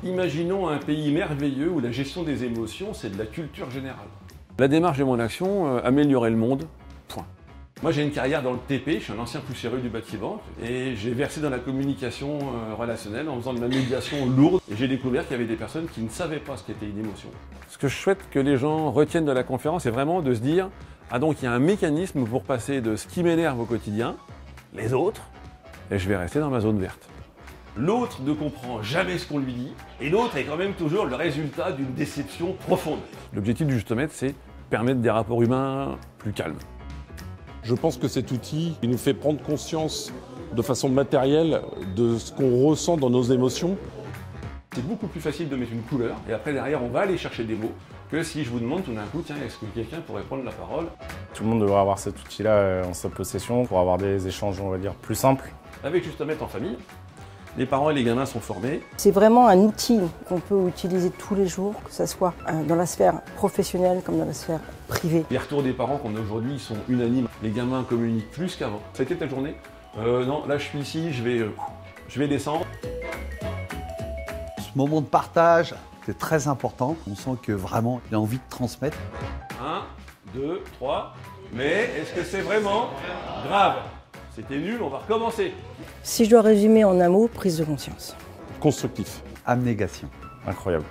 Imaginons un pays merveilleux où la gestion des émotions, c'est de la culture générale. La démarche de mon action, améliorer le monde, point. Moi j'ai une carrière dans le TP, je suis un ancien poussiéreux du bâtiment et j'ai versé dans la communication relationnelle en faisant de la médiation lourde et j'ai découvert qu'il y avait des personnes qui ne savaient pas ce qu'était une émotion. Ce que je souhaite que les gens retiennent de la conférence, c'est vraiment de se dire « Ah donc il y a un mécanisme pour passer de ce qui m'énerve au quotidien, les autres, et je vais rester dans ma zone verte. » L'autre ne comprend jamais ce qu'on lui dit et l'autre est quand même toujours le résultat d'une déception profonde. L'objectif du Justomètre, c'est permettre des rapports humains plus calmes. Je pense que cet outil, il nous fait prendre conscience de façon matérielle de ce qu'on ressent dans nos émotions. C'est beaucoup plus facile de mettre une couleur et après derrière on va aller chercher des mots que si je vous demande tout d'un coup, tiens, est-ce que quelqu'un pourrait prendre la parole? Tout le monde devrait avoir cet outil-là en sa possession pour avoir des échanges, on va dire, plus simples. Avec Justomètre en famille, les parents et les gamins sont formés. C'est vraiment un outil qu'on peut utiliser tous les jours, que ce soit dans la sphère professionnelle comme dans la sphère privée. Les retours des parents qu'on a aujourd'hui sont unanimes. Les gamins communiquent plus qu'avant. Ça a été ta journée? Non, là je suis ici, je vais descendre. Ce moment de partage, c'est très important. On sent que vraiment, il a envie de transmettre. 1, 2, 3. Mais est-ce que c'est vraiment grave? C'était nul, on va recommencer. Si je dois résumer en un mot, prise de conscience. Constructif. Abnégation. Incroyable.